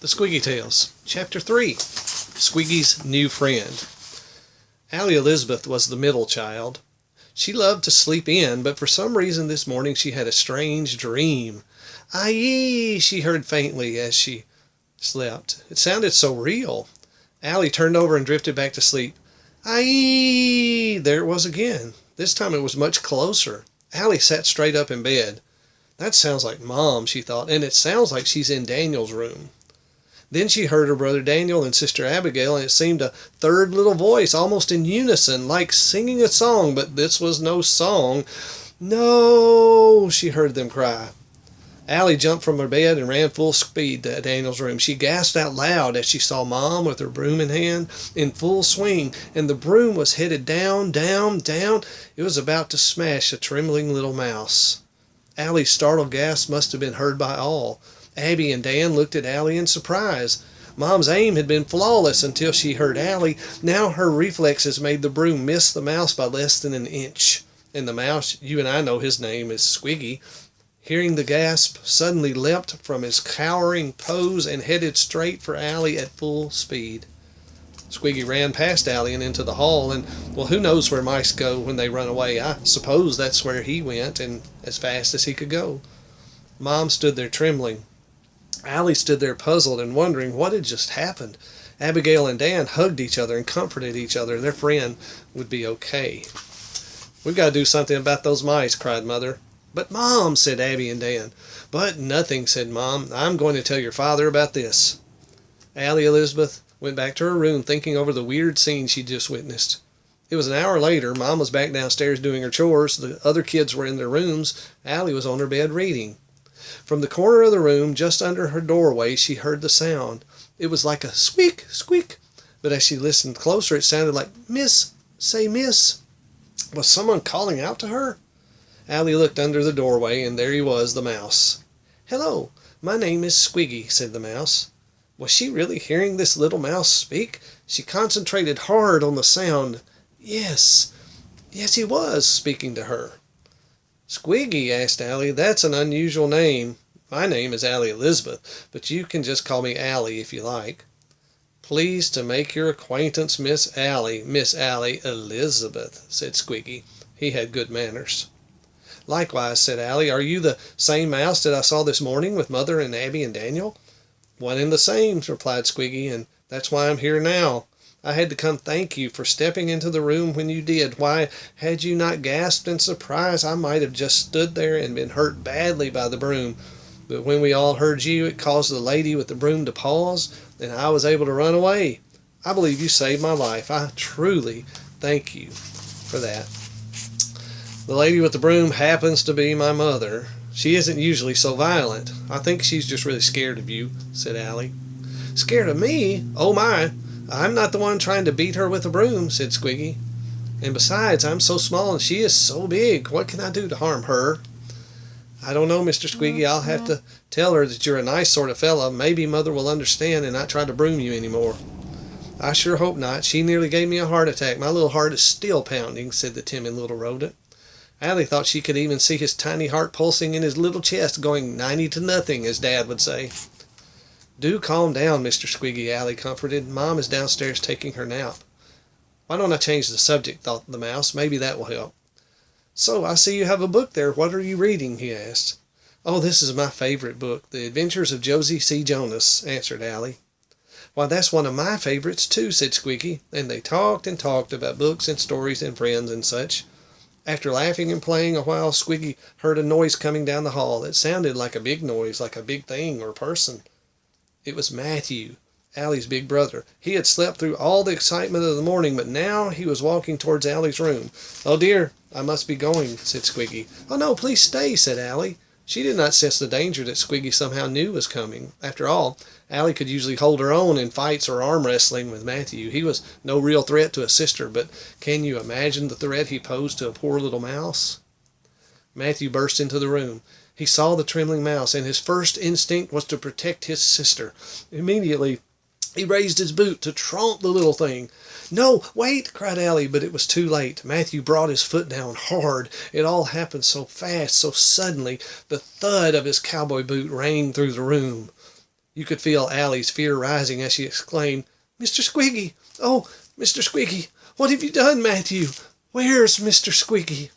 The Squiggy Tales, Chapter 3, Squiggy's New Friend. Allie Elizabeth was the middle child. She loved to sleep in, but for some reason this morning she had a strange dream. "Aye," she heard faintly as she slept. It sounded so real. Allie turned over and drifted back to sleep. "Aye!" There it was again. This time it was much closer. Allie sat straight up in bed. "That sounds like Mom," she thought, "and it sounds like she's in Daniel's room." Then she heard her brother Daniel and sister Abigail, and it seemed a third little voice, almost in unison, like singing a song, but this was no song. "No!" she heard them cry. Allie jumped from her bed and ran full speed to Daniel's room. She gasped out loud as she saw Mom with her broom in hand, in full swing, and the broom was headed down, down, down. It was about to smash a trembling little mouse. Allie's startled gasp must have been heard by all. Abby and Dan looked at Allie in surprise. Mom's aim had been flawless until she heard Allie. Now her reflexes made the broom miss the mouse by less than an inch. And the mouse, you and I know his name is Squiggy, hearing the gasp, suddenly leapt from his cowering pose and headed straight for Allie at full speed. Squiggy ran past Allie and into the hall, and, well, who knows where mice go when they run away? I suppose that's where he went, and as fast as he could go. Mom stood there trembling. Allie stood there puzzled and wondering what had just happened. Abigail and Dan hugged each other and comforted each other. Their friend would be okay. "We've got to do something about those mice," cried Mother. "But Mom," said Abby and Dan. "But nothing," said Mom. "I'm going to tell your father about this." Allie Elizabeth went back to her room thinking over the weird scene she'd just witnessed. It was an hour later. Mom was back downstairs doing her chores. The other kids were in their rooms. Allie was on her bed reading. From the corner of the room, just under her doorway, she heard the sound. It was like a squeak, squeak, but as she listened closer, it sounded like, "Miss, say miss." Was someone calling out to her? Allie looked under the doorway, and there he was, the mouse. "Hello, my name is Squiggy," said the mouse. Was she really hearing this little mouse speak? She concentrated hard on the sound. Yes, he was speaking to her. "Squiggy?" asked Allie. "That's an unusual name. My name is Allie Elizabeth, but you can just call me Allie if you like." "Pleased to make your acquaintance, Miss Allie Elizabeth," said Squiggy. He had good manners. "Likewise," said Allie. "Are you the same mouse that I saw this morning with Mother and Abby and Daniel?" "One and the same," replied Squiggy, "and that's why I'm here now. I had to come thank you for stepping into the room when you did. Why, had you not gasped in surprise, I might have just stood there and been hurt badly by the broom. But when we all heard you, it caused the lady with the broom to pause, and I was able to run away. I believe you saved my life. I truly thank you for that. The lady with the broom happens to be my mother. She isn't usually so violent. I think she's just really scared of you," said Allie. "Scared of me? Oh my! I'm not the one trying to beat her with a broom," said Squiggy. "And besides, I'm so small and she is so big. What can I do to harm her?" "I don't know, Mr. Squiggy. I'll have to tell her that you're a nice sort of fellow. Maybe Mother will understand and not try to broom you anymore." "I sure hope not. She nearly gave me a heart attack. My little heart is still pounding," said the timid little rodent. Allie thought she could even see his tiny heart pulsing in his little chest, going 90 to nothing, as Dad would say. "Do calm down, Mr. Squiggy," Allie comforted. "Mom is downstairs taking her nap." "Why don't I change the subject?" thought the mouse. "Maybe that will help." "So, I see you have a book there. What are you reading?" he asked. "Oh, this is my favorite book, The Adventures of Josie C. Jonas," answered Allie. "Why, that's one of my favorites, too," said Squiggy, and they talked and talked about books and stories and friends and such. After laughing and playing a while, Squiggy heard a noise coming down the hall. It sounded like a big noise, like a big thing or person. It was Matthew, Allie's big brother. He had slept through all the excitement of the morning, but now he was walking towards Allie's room. "Oh dear, I must be going," said Squiggy. "Oh no, please stay," said Allie. She did not sense the danger that Squiggy somehow knew was coming. After all, Allie could usually hold her own in fights or arm wrestling with Matthew. He was no real threat to a sister, but can you imagine the threat he posed to a poor little mouse? Matthew burst into the room. He saw the trembling mouse, and his first instinct was to protect his sister. Immediately, he raised his boot to tromp the little thing. "No, wait!" cried Allie, but it was too late. Matthew brought his foot down hard. It all happened so fast, so suddenly. The thud of his cowboy boot rang through the room. You could feel Allie's fear rising as she exclaimed, "Mr. Squiggy! Oh, Mr. Squiggy! What have you done, Matthew? Where's Mr. Squiggy?"